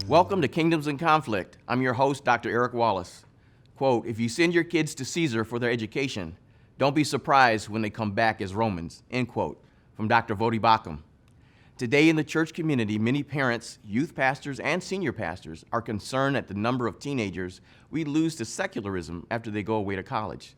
Welcome to Kingdoms in Conflict. I'm your host, Dr. Eric Wallace. Quote, if you send your kids to Caesar for their education, don't be surprised when they come back as Romans, end quote, from Dr. Voddie Baucham. Today in the church community, many parents, youth pastors, and senior pastors are concerned at the number of teenagers we lose to secularism after they go away to college.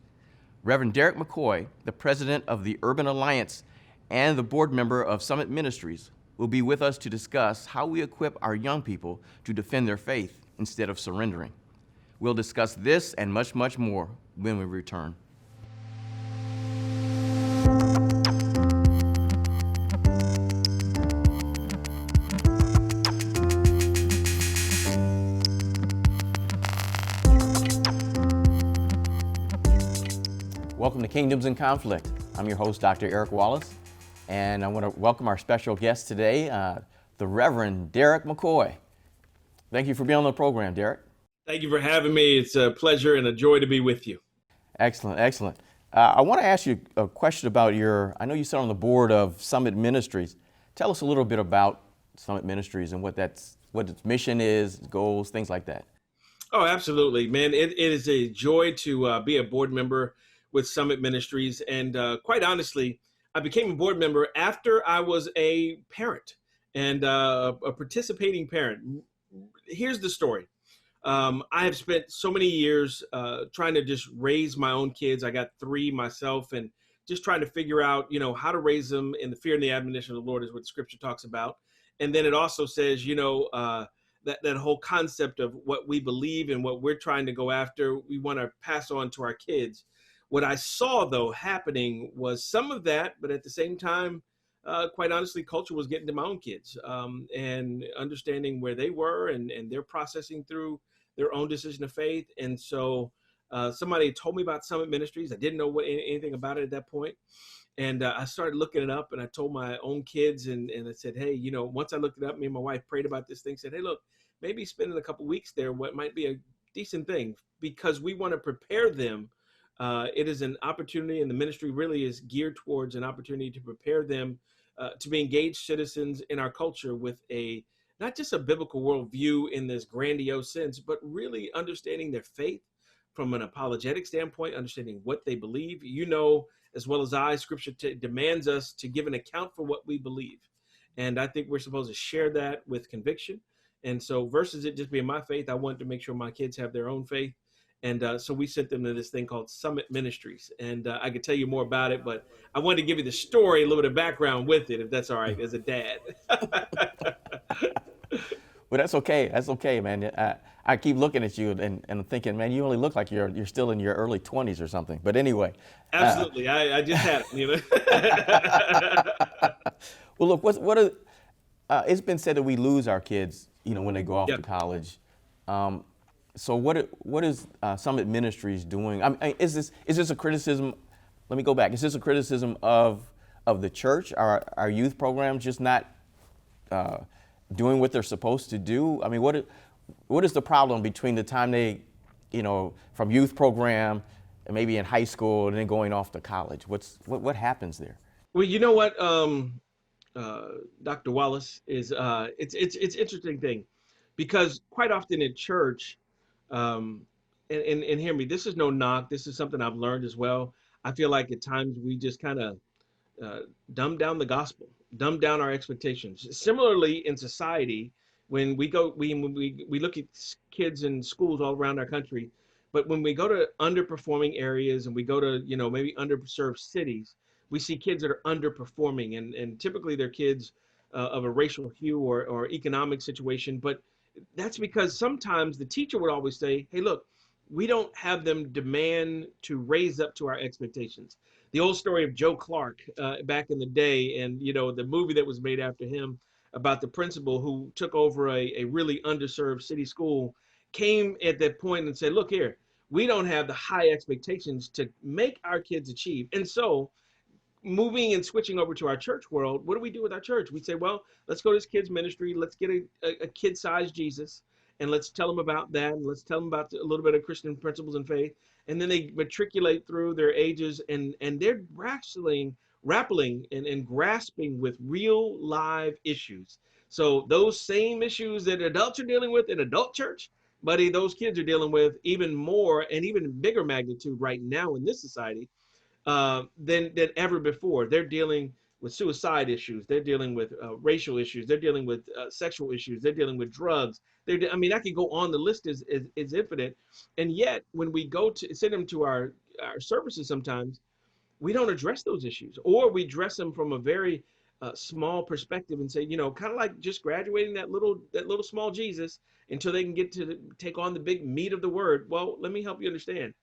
Rev Derek McCoy, the president of the Urban Alliance and the board member of Summit Ministries, will be with us to discuss how we equip our young people to defend their faith instead of surrendering. We'll discuss this and much, much more when we return. Welcome to Kingdoms in Conflict. I'm your host, Dr. Eric Wallace, and I want to welcome our special guest today, the Reverend Dereck McCoy. Thank you for being on the program, Dereck. Thank you for having me. It's a pleasure and a joy to be with you. Excellent, excellent. I want to ask you a question about I know you sit on the board of Summit Ministries. Tell us a little bit about Summit Ministries and what its mission is, goals, things like that. Oh, absolutely, man. It is a joy to be a board member with Summit Ministries. And quite honestly, I became a board member after I was a parent and a participating parent. Here's the story. I have spent so many years trying to just raise my own kids. I got 3 myself, and just trying to figure out, how to raise them in the fear and the admonition of the Lord is what the scripture talks about. And then it also says, that whole concept of what we believe and what we're trying to go after, we want to pass on to our kids. What I saw, though, happening was some of that, but at the same time, quite honestly, culture was getting to my own kids and understanding where they were and they're processing through their own decision of faith. And so somebody told me about Summit Ministries. I didn't know anything about it at that point. And I started looking it up, and I told my own kids, and I said, hey, once I looked it up, me and my wife prayed about this thing, said, hey, look, maybe spending a couple weeks there, what might be a decent thing, because we want to prepare them. It is an opportunity, and the ministry really is geared towards an opportunity to prepare them to be engaged citizens in our culture with not just a biblical worldview in this grandiose sense, but really understanding their faith from an apologetic standpoint, understanding what they believe. As well as I, scripture demands us to give an account for what we believe. And I think we're supposed to share that with conviction. And so versus it just being my faith, I wanted to make sure my kids have their own faith. And so we sent them to this thing called Summit Ministries. And I could tell you more about it, but I wanted to give you the story, a little bit of background with it, if that's all right, as a dad. Well, that's okay. That's okay, man. I keep looking at you and thinking, man, you only look like you're still in your early 20s or something. But anyway. Absolutely. I just had it, Well, look, it's been said that we lose our kids, when they go off to college. So what is Summit Ministries doing? Is this a criticism? Let me go back. Is this a criticism of the church? Our youth programs just not doing what they're supposed to do? I mean, what is the problem between the time they, from youth program and maybe in high school and then going off to college? What happens there? Well, you know what, Dr. Wallace, is it's interesting thing, because quite often in church, and hear me, this is no knock. This is something I've learned as well. I feel like at times we just kind of dumb down the gospel, dumb down our expectations. Similarly, in society, when we look at kids in schools all around our country, but when we go to underperforming areas and we go to maybe underserved cities, we see kids that are underperforming, and typically they're kids of a racial hue or economic situation. But that's because sometimes the teacher would always say, hey, look, we don't have them demand to raise up to our expectations. The old story of Joe Clark back in the day, and the movie that was made after him about the principal who took over a really underserved city school, came at that point and said, look here, we don't have the high expectations to make our kids achieve. And so moving and switching over to our church world, what do we do with our church? We say, well, let's go to this kids ministry. Let's get a kid-sized Jesus, and let's tell them about that. And let's tell them about a little bit of Christian principles and faith. And then they matriculate through their ages, and they're grappling and grasping with real live issues. So those same issues that adults are dealing with in adult church, buddy, those kids are dealing with even more and even bigger magnitude right now in this society than ever before. They're dealing with suicide issues. They're dealing with racial issues. They're dealing with sexual issues. They're dealing with drugs. I mean, I could go on. The list is infinite. And yet, when we go to send them to our services, sometimes we don't address those issues, or we address them from a very small perspective and say, kind of like just graduating that little small Jesus until they can get to take on the big meat of the word. Well, let me help you understand.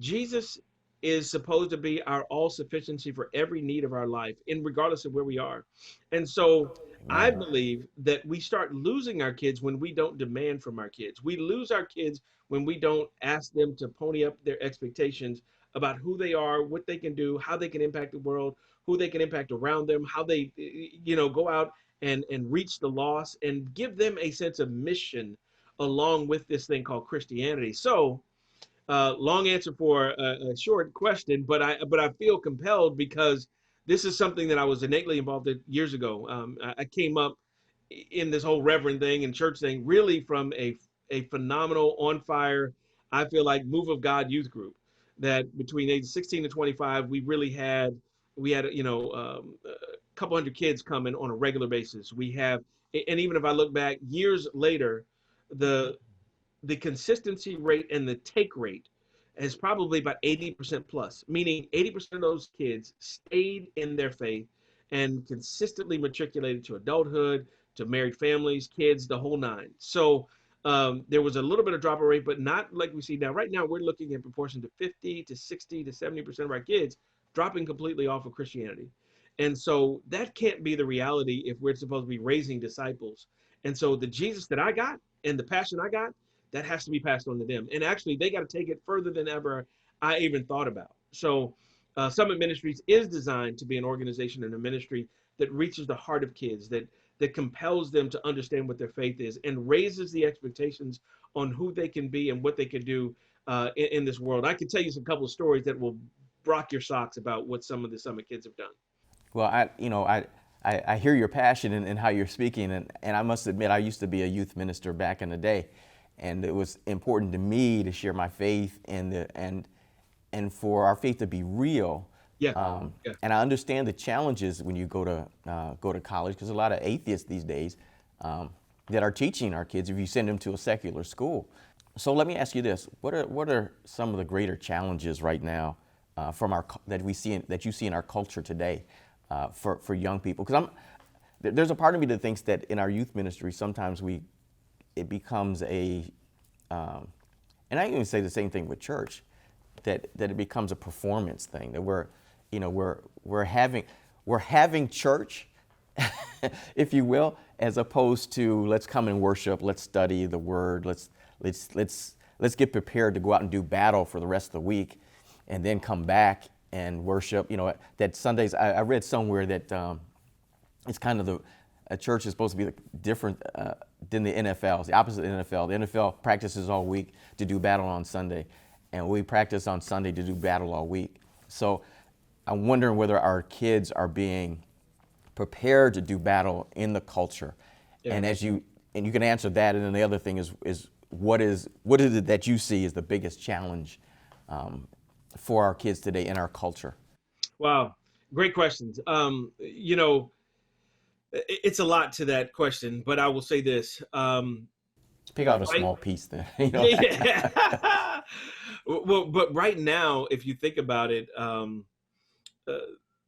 Jesus is supposed to be our all sufficiency for every need of our life, in regardless of where we are. And so I Amen. believe that we start losing our kids when we don't demand from our kids. We lose our kids when we don't ask them to pony up their expectations about who they are, what they can do, how they can impact the world, who they can impact around them, how they, go out and reach the lost and give them a sense of mission along with this thing called Christianity. So, long answer for a short question, but I feel compelled because this is something that I was innately involved in years ago. I came up in this whole reverend thing and church thing really from a phenomenal, on fire, I feel like, move of God youth group that between ages 16 to 25 we had a couple hundred kids coming on a regular basis. We have, and even if I look back years later, the the consistency rate and the take rate is probably about 80% plus, meaning 80% of those kids stayed in their faith and consistently matriculated to adulthood, to married families, kids, the whole nine. So there was a little bit of drop rate, but not like we see now. Right now, we're looking in proportion to 50 to 60 to 70% of our kids dropping completely off of Christianity. And so that can't be the reality if we're supposed to be raising disciples. And so the Jesus that I got and the passion I got, that has to be passed on to them. And actually, they got to take it further than ever I even thought about. So, Summit Ministries is designed to be an organization and a ministry that reaches the heart of kids, that compels them to understand what their faith is, and raises the expectations on who they can be and what they can do in this world. I can tell you some couple of stories that will rock your socks about what some of the Summit kids have done. Well, I hear your passion and how you're speaking, and I must admit, I used to be a youth minister back in the day, and it was important to me to share my faith and for our faith to be real. Yeah. Yeah. And I understand the challenges when you go to college, because a lot of atheists these days that are teaching our kids if you send them to a secular school. So let me ask you this: what are some of the greater challenges right now that you see in our culture today for young people? Because there's a part of me that thinks that in our youth ministry sometimes it becomes and I even say the same thing with church, that it becomes a performance thing, that we're having church, if you will, as opposed to let's come and worship, let's study the word, let's get prepared to go out and do battle for the rest of the week, and then come back and worship. That Sundays, I read somewhere that it's kind of a church is supposed to be different than the NFL. It's the opposite of the NFL. The NFL practices all week to do battle on Sunday, and we practice on Sunday to do battle all week. So I'm wondering whether our kids are being prepared to do battle in the culture. Yeah. And you can answer that, and then the other thing is what is it that you see as the biggest challenge for our kids today in our culture? Wow, great questions. It's a lot to that question, but I will say this. Pick out a small piece then. Yeah. Well, but right now, if you think about it,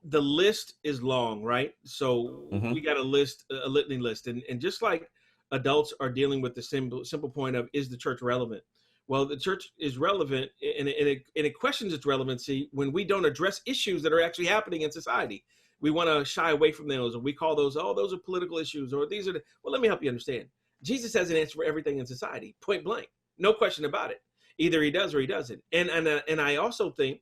the list is long, right? So we got a litany list, and just like adults are dealing with the simple point of, is the church relevant? Well, the church is relevant, and it questions its relevancy when we don't address issues that are actually happening in society. We want to shy away from those, or we call those, those are political issues, or these are well, let me help you understand. Jesus has an answer for everything in society, point blank, no question about it. Either he does or he doesn't. And I also think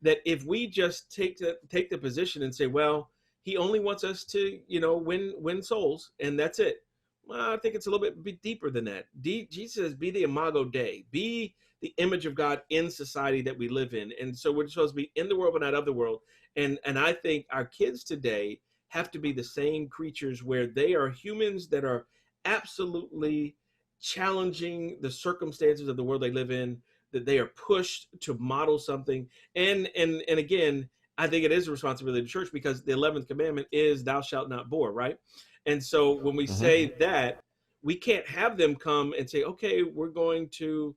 that if we just take the position and say, well, he only wants us to, win souls, and that's it. Well, I think it's a little bit deeper than that. Jesus says, be the imago Dei, be the image of God in society that we live in. And so we're supposed to be in the world, but not of the world. And I think our kids today have to be the same creatures where they are humans that are absolutely challenging the circumstances of the world they live in, that they are pushed to model something. And again, I think it is a responsibility of the church, because the 11th commandment is thou shalt not bore, right? And so when we say that, we can't have them come and say, okay, we're going to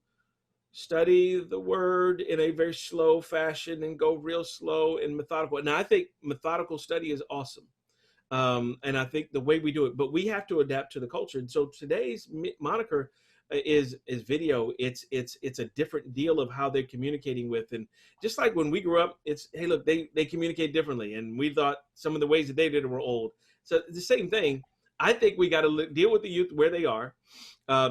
study the word in a very slow fashion and go real slow and methodical. Now, I think methodical study is awesome. And I think the way we do it, but we have to adapt to the culture. And so today's moniker is video. It's a different deal of how they're communicating with. And just like when we grew up, it's, hey, look, they communicate differently, and we thought some of the ways that they did it were old. So the same thing. I think we got to deal with the youth where they are,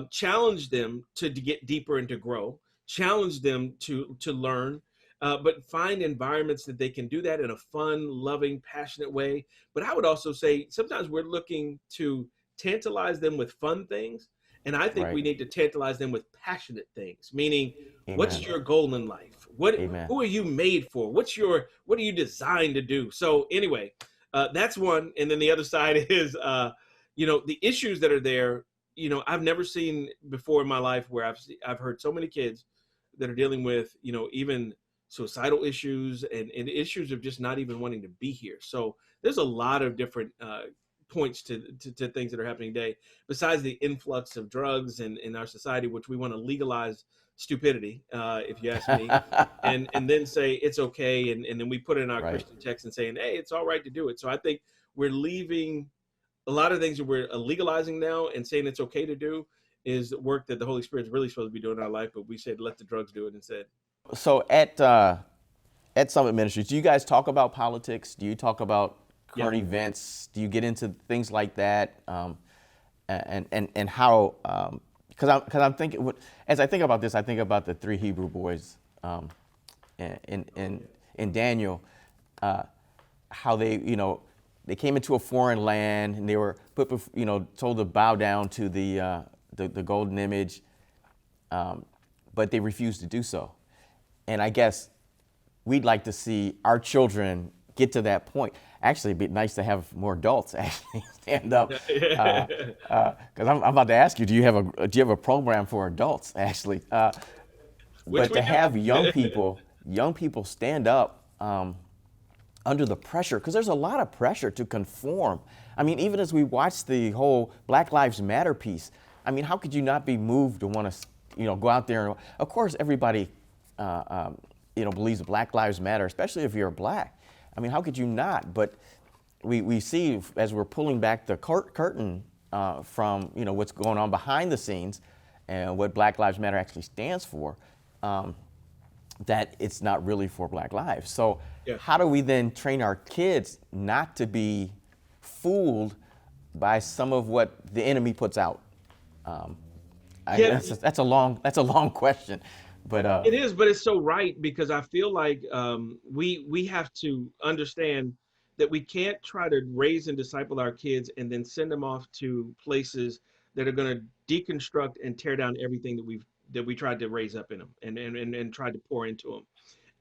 challenge them to get deeper and to grow, challenge them to learn, but find environments that they can do that in a fun, loving, passionate way. But I would also say sometimes we're looking to tantalize them with fun things. And I think we need to tantalize them with passionate things, meaning, what's your goal in life? Who are you made for? What are you designed to do? So anyway, that's one. And then the other side is, the issues that are there. I've never seen before in my life where I've heard so many kids that are dealing with, even suicidal issues and issues of just not even wanting to be here. So there's a lot of different points to things that are happening today, besides the influx of drugs in our society, which we want to legalize stupidity, if you ask me, and then say it's okay. And then we put in our Christian text and saying, hey, it's all right to do it. So I think we're leaving a lot of things that we're legalizing now and saying it's okay to do is work that the Holy Spirit is really supposed to be doing in our life, but we said let the drugs do it instead. So at Summit Ministries, do you guys talk about politics? Do you talk about current events? Do you get into things like that? And how? Because I'm thinking, as I think about this, I think about the three Hebrew boys in Daniel, how they came into a foreign land and they were told to bow down to the golden image, but they refused to do so. And I guess we'd like to see our children get to that point. Actually, it'd be nice to have more adults actually stand up. Because I'm about to ask you, do you have a program for adults actually? But to have young people stand up under the pressure, because there's a lot of pressure to conform. I mean, even as we watch the whole Black Lives Matter piece, I mean, how could you not be moved to want to, go out there? And, of course, everybody, believes Black Lives Matter, especially if you're black. I mean, how could you not? But we see as we're pulling back the curtain from, what's going on behind the scenes and what Black Lives Matter actually stands for, that it's not really for Black lives. So how do we then train our kids not to be fooled by some of what the enemy puts out? That's a long question, but it is, but it's so right, because I feel like we have to understand that we can't try to raise and disciple our kids and then send them off to places that are going to deconstruct and tear down everything that we tried to raise up in them and tried to pour into them.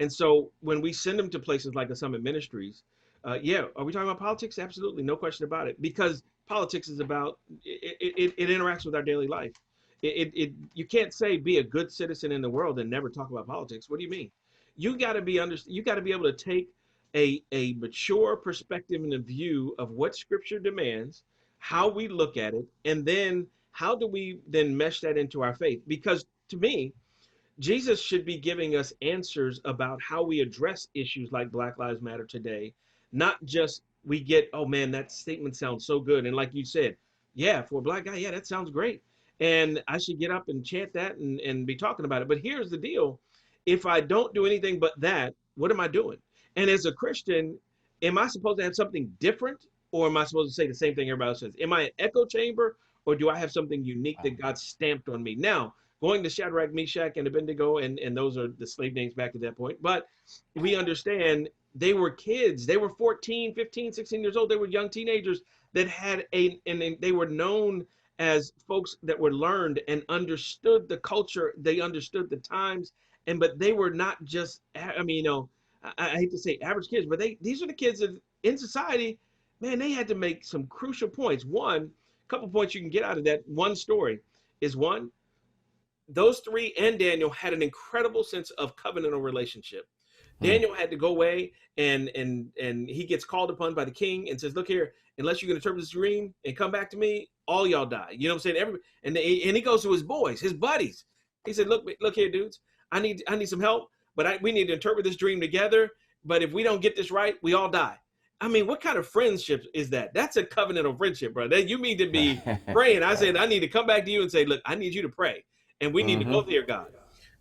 And so when we send them to places like the Summit Ministries, are we talking about politics? Absolutely, no question about it, because politics is about it interacts with our daily life. You can't say be a good citizen in the world and never talk about politics. What do you mean? You got to be able to take a mature perspective and a view of what Scripture demands, how we look at it, and then how do we then mesh that into our faith? Because to me, Jesus should be giving us answers about how we address issues like Black Lives Matter today, not just we get, oh man, that statement sounds so good. And like you said, yeah, for a black guy, yeah, that sounds great. And I should get up and chant that and be talking about it. But here's the deal. If I don't do anything but that, what am I doing? And as a Christian, am I supposed to have something different, or am I supposed to say the same thing everybody else says? Am I an echo chamber, or do I have something unique that God stamped on me? Now, going to Shadrach, Meshach, and Abednego, and those are the slave names back at that point. But we understand they were kids. They were 14, 15, 16 years old. They were young teenagers that had and they were known as folks that were learned and understood the culture. They understood the times, but they were not just, I hate to say average kids, but these are the kids that in society, man, they had to make some crucial points. One, a couple points you can get out of that one story is one, those three and Daniel had an incredible sense of covenantal relationship. Hmm. Daniel had to go away, and he gets called upon by the king and says, "Look here, unless you can interpret this dream and come back to me, all y'all die." You know what I'm saying? And he goes to his boys, his buddies. He said, "Look here, dudes. I need some help, but we need to interpret this dream together. But if we don't get this right, we all die." I mean, what kind of friendship is that? That's a covenantal friendship, bro. You mean to be praying? I said, I need to come back to you and say, "Look, I need you to pray, and we need to go Mm-hmm. there, God."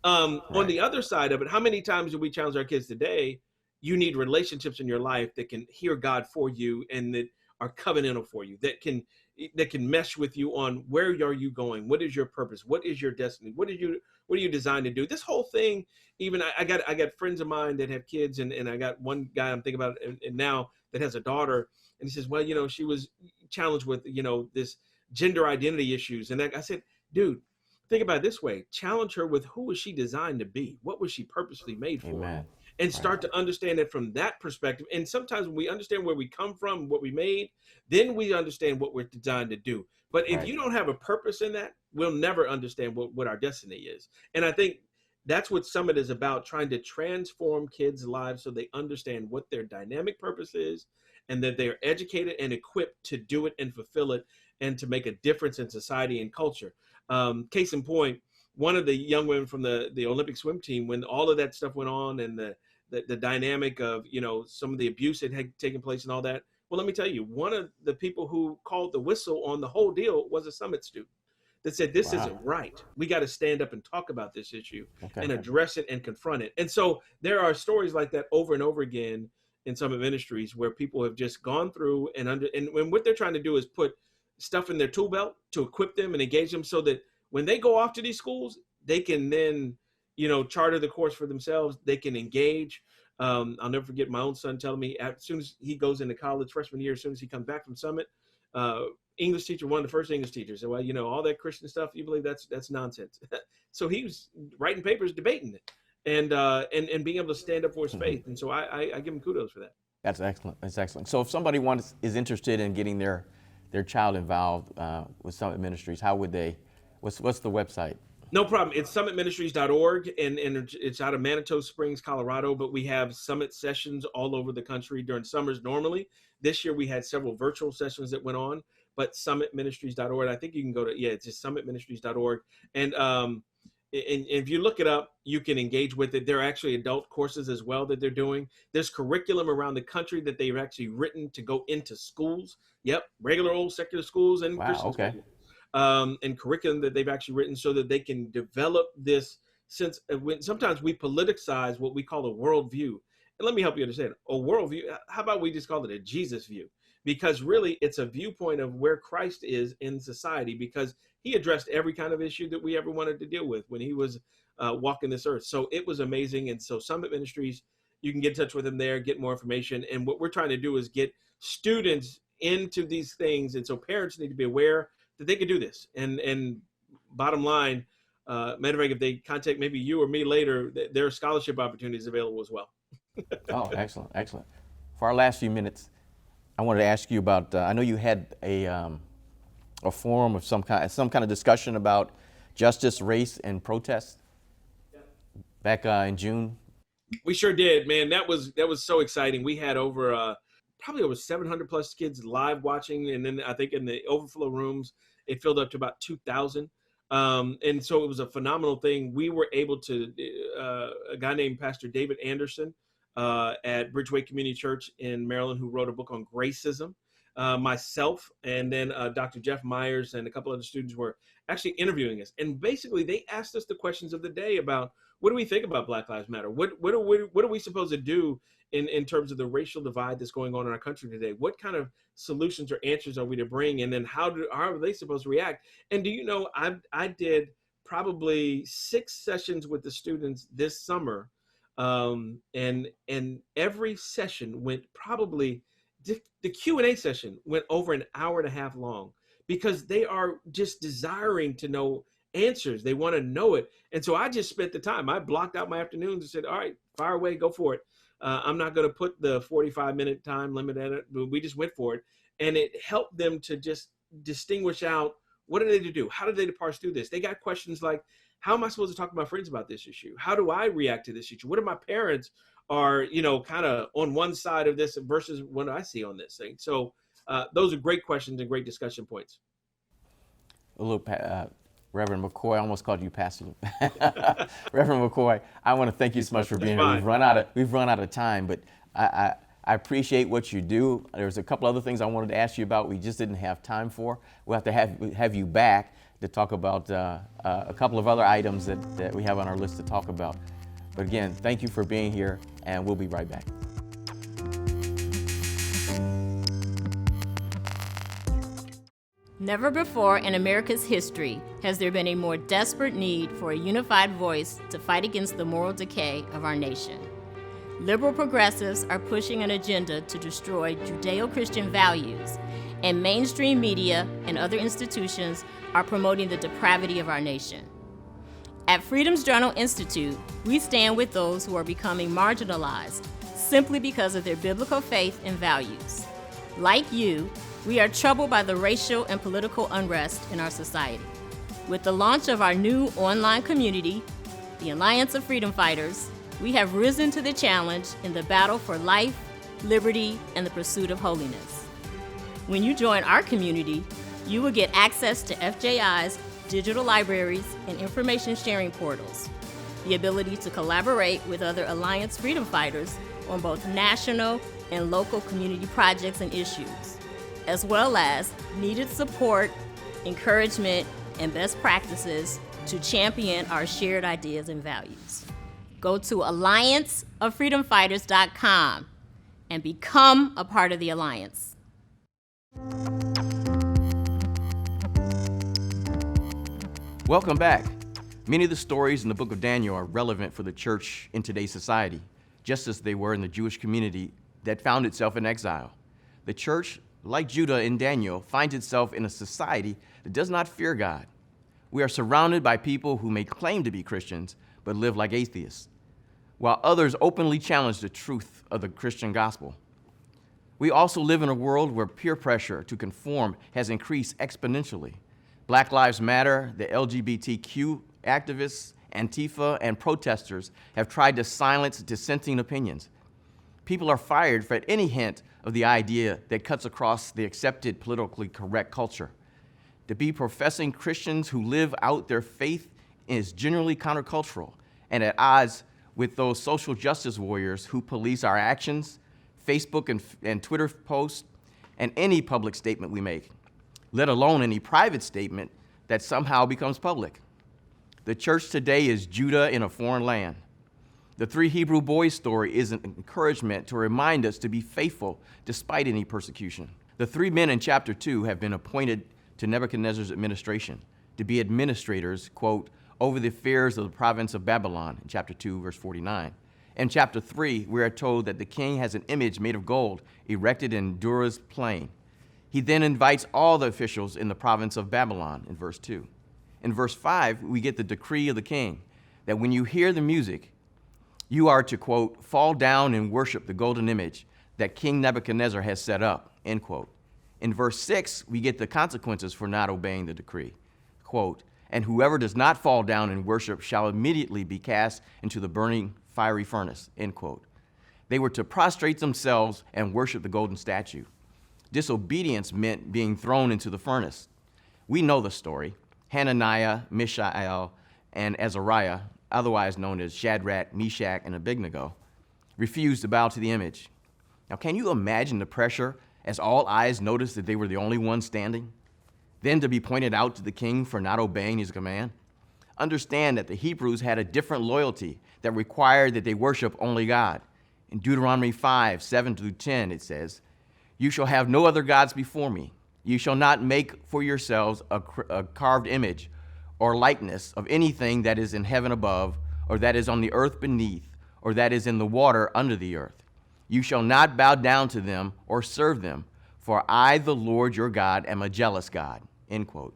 On Right. the other side of it, how many times do we challenge our kids today? You need relationships in your life that can hear God for you and that are covenantal for you, that can mesh with you on where are you going, what is your purpose, what is your destiny, what are you designed to do. This whole thing, even I got friends of mine that have kids, and I got one guy I'm thinking about and now that has a daughter, and he says, well, she was challenged with this gender identity issues, and I said, dude, think about it this way: challenge her with who was she designed to be, what was she purposely made for, Amen. and Right. start to understand it from that perspective. And sometimes when we understand where we come from, what we made, then we understand what we're designed to do. But if Right. you don't have a purpose in that, we'll never understand what our destiny is. And I think that's what Summit is about, trying to transform kids' lives so they understand what their dynamic purpose is, and that they're educated and equipped to do it and fulfill it, and to make a difference in society and culture. Case in point, one of the young women from the Olympic swim team, when all of that stuff went on, and the dynamic of some of the abuse that had taken place and all that. Well, let me tell you, one of the people who called the whistle on the whole deal was a Summit student that said, this Wow. isn't right. We got to stand up and talk about this issue Okay. and address it and confront it. And so there are stories like that over and over again in Summit Ministries, where people have just gone through and what they're trying to do is put stuff in their tool belt to equip them and engage them, so that when they go off to these schools, they can then charter the course for themselves. They can engage. I'll never forget my own son telling me, as soon as he goes into college freshman year, as soon as he comes back from Summit, uh, English teacher, one of the first English teachers said, well, all that Christian stuff, you believe that's nonsense. So he was writing papers, debating it, and being able to stand up for his faith. And so I give him kudos for that. That's excellent. That's excellent. So if somebody is interested in getting their child involved with Summit Ministries, how would they? What's the website? No problem. It's summitministries.org, and it's out of Manitou Springs, Colorado, but we have summit sessions all over the country during summers normally. This year we had several virtual sessions that went on, but summitministries.org. I think you can go to, it's just summitministries.org. And if you look it up, you can engage with it. There are actually adult courses as well that they're doing. There's curriculum around the country that they've actually written to go into schools. Yep, regular old secular schools and Wow. Christian Okay. schools. And curriculum that they've actually written so that they can develop this sense of, when sometimes we politicize what we call a worldview. And let me help you understand a worldview. How about we just call it a Jesus view? Because really it's a viewpoint of where Christ is in society, because he addressed every kind of issue that we ever wanted to deal with when he was walking this earth. So it was amazing. And so Summit Ministries, you can get in touch with them there, get more information. And what we're trying to do is get students into these things. And so parents need to be aware that they could do this. And bottom line, matter of fact, if they contact maybe you or me later, there are scholarship opportunities available as well. Oh, excellent, excellent. For our last few minutes, I wanted to ask you about. I know you had a forum of some kind of discussion about justice, race, and protest back in June. We sure did, man. That was so exciting. We had probably over 700 plus kids live watching, and then I think in the overflow rooms it filled up to about 2,000. And so it was a phenomenal thing. We were able to a guy named Pastor David Anderson at Bridgeway Community Church in Maryland, who wrote a book on Gracism. Myself and then Dr. Jeff Myers and a couple other students were actually interviewing us, and basically they asked us the questions of the day about, what do we think about Black Lives Matter? What are we supposed to do in terms of the racial divide that's going on in our country today? What kind of solutions or answers are we to bring? And then how are they supposed to react? And do you know, I did probably 6 sessions with the students this summer, and every session went probably, the Q&A session went over an hour and a half long, because they are just desiring to know answers. They want to know it. And so I just spent the time. I blocked out my afternoons and said, all right, fire away, go for it. I'm not going to put the 45-minute time limit in it, but we just went for it. And it helped them to just distinguish out, what are they to do? How do they parse through this? They got questions like, how am I supposed to talk to my friends about this issue? How do I react to this issue? What if my parents are, kind of on one side of this versus what I see on this thing? So those are great questions and great discussion points. Reverend McCoy, I almost called you Pastor. Reverend McCoy, I want to thank you so much for being here. We've run out of time, but I appreciate what you do. There's a couple other things I wanted to ask you about we just didn't have time for. We'll have to have you back to talk about a couple of other items that we have on our list to talk about. But again, thank you for being here, and we'll be right back. Never before in America's history has there been a more desperate need for a unified voice to fight against the moral decay of our nation. Liberal progressives are pushing an agenda to destroy Judeo-Christian values, and mainstream media and other institutions are promoting the depravity of our nation. At Freedom's Journal Institute, we stand with those who are becoming marginalized simply because of their biblical faith and values. Like you, we are troubled by the racial and political unrest in our society. With the launch of our new online community, the Alliance of Freedom Fighters, we have risen to the challenge in the battle for life, liberty, and the pursuit of holiness. When you join our community, you will get access to FJI's digital libraries and information sharing portals, the ability to collaborate with other Alliance Freedom Fighters on both national and local community projects and issues, as well as needed support, encouragement, and best practices to champion our shared ideas and values. Go to allianceoffreedomfighters.com and become a part of the Alliance. Welcome back. Many of the stories in the book of Daniel are relevant for the church in today's society, just as they were in the Jewish community that found itself in exile. The church, like Judah in Daniel, finds itself in a society that does not fear God. We are surrounded by people who may claim to be Christians, but live like atheists, while others openly challenge the truth of the Christian gospel. We also live in a world where peer pressure to conform has increased exponentially. Black Lives Matter, the LGBTQ activists, Antifa, and protesters have tried to silence dissenting opinions. People are fired for any hint of the idea that cuts across the accepted politically correct culture. To be professing Christians who live out their faith is generally countercultural and at odds with those social justice warriors who police our actions, Facebook and Twitter posts, and any public statement we make, let alone any private statement that somehow becomes public. The church today is Judah in a foreign land. The three Hebrew boys story is an encouragement to remind us to be faithful despite any persecution. The three men in chapter 2 have been appointed to Nebuchadnezzar's administration to be administrators, quote, over the affairs of the province of Babylon, in chapter 2, verse 49. In chapter 3, we are told that the king has an image made of gold erected in Dura's plain. He then invites all the officials in the province of Babylon, in verse 2. In verse 5, we get the decree of the king that when you hear the music, you are to, quote, fall down and worship the golden image that King Nebuchadnezzar has set up, end quote. In verse 6, we get the consequences for not obeying the decree. Quote, and whoever does not fall down and worship shall immediately be cast into the burning fiery furnace, end quote. They were to prostrate themselves and worship the golden statue. Disobedience meant being thrown into the furnace. We know the story. Hananiah, Mishael, and Azariah, otherwise known as Shadrach, Meshach, and Abednego, refused to bow to the image. Now, can you imagine the pressure as all eyes noticed that they were the only ones standing? Then to be pointed out to the king for not obeying his command? Understand that the Hebrews had a different loyalty that required that they worship only God. In Deuteronomy 5, 7 through 10, it says, you shall have no other gods before me. You shall not make for yourselves a carved image or likeness of anything that is in heaven above, or that is on the earth beneath, or that is in the water under the earth. You shall not bow down to them or serve them, for I, the Lord your God, am a jealous God, end quote.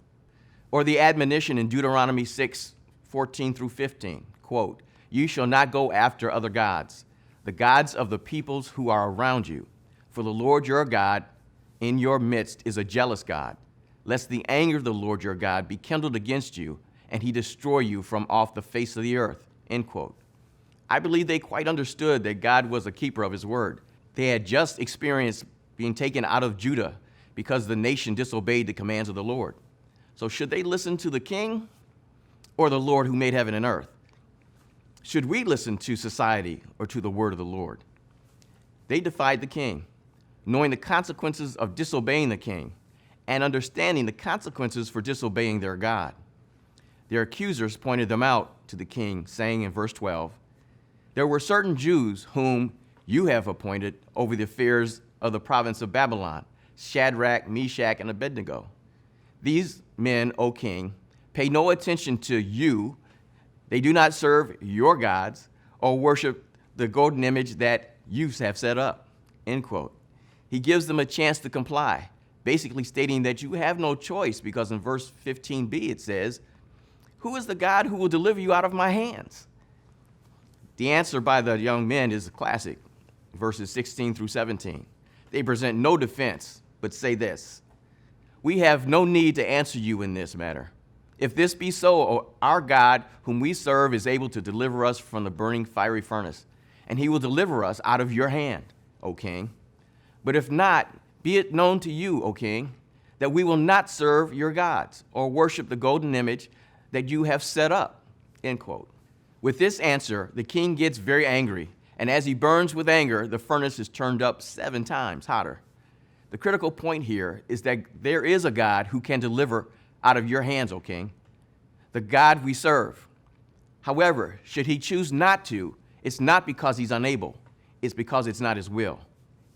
Or the admonition in Deuteronomy 6:14 through 15, quote, "You shall not go after other gods, the gods of the peoples who are around you. For the Lord your God in your midst is a jealous God, lest the anger of the Lord your God be kindled against you, and he destroy you from off the face of the earth," end quote. I believe they quite understood that God was a keeper of his word. They had just experienced being taken out of Judah because the nation disobeyed the commands of the Lord. So should they listen to the king or the Lord who made heaven and earth? Should we listen to society or to the word of the Lord? They defied the king, knowing the consequences of disobeying the king and understanding the consequences for disobeying their God. Their accusers pointed them out to the king, saying in verse 12, "There were certain Jews whom you have appointed over the affairs of the province of Babylon, Shadrach, Meshach, and Abednego. These men, O king, pay no attention to you. They do not serve your gods or worship the golden image that you have set up," end quote. He gives them a chance to comply, basically stating that you have no choice because in verse 15b it says, "Who is the God who will deliver you out of my hands?" The answer by the young men is classic, verses 16 through 17. They present no defense, but say this, "We have no need to answer you in this matter. If this be so, our God whom we serve is able to deliver us from the burning fiery furnace, and he will deliver us out of your hand, O king. But if not, be it known to you, O king, that we will not serve your gods or worship the golden image that you have set up," end quote. With this answer, the king gets very angry, and as he burns with anger, the furnace is turned up 7 times hotter. The critical point here is that there is a God who can deliver out of your hands, O king, the God we serve. However, should he choose not to, it's not because he's unable, it's because it's not his will.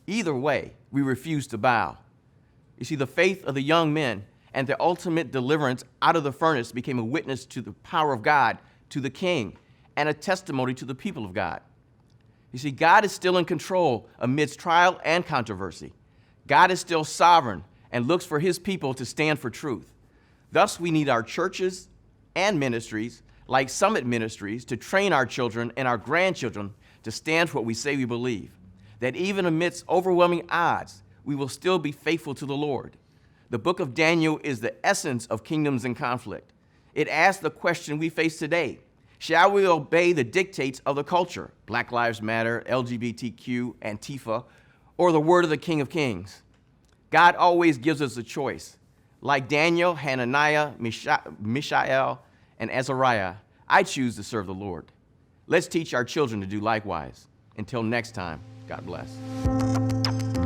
Either way, we refuse to bow. You see, the faith of the young men and their ultimate deliverance out of the furnace became a witness to the power of God, to the king, and a testimony to the people of God. You see, God is still in control amidst trial and controversy. God is still sovereign and looks for his people to stand for truth. Thus, we need our churches and ministries, like Summit Ministries, to train our children and our grandchildren to stand for what we say we believe, that even amidst overwhelming odds, we will still be faithful to the Lord. The book of Daniel is the essence of kingdoms in conflict. It asks the question we face today: shall we obey the dictates of the culture, Black Lives Matter, LGBTQ, Antifa, or the word of the King of Kings? God always gives us a choice. Like Daniel, Hananiah, Mishael, and Azariah, I choose to serve the Lord. Let's teach our children to do likewise. Until next time, God bless.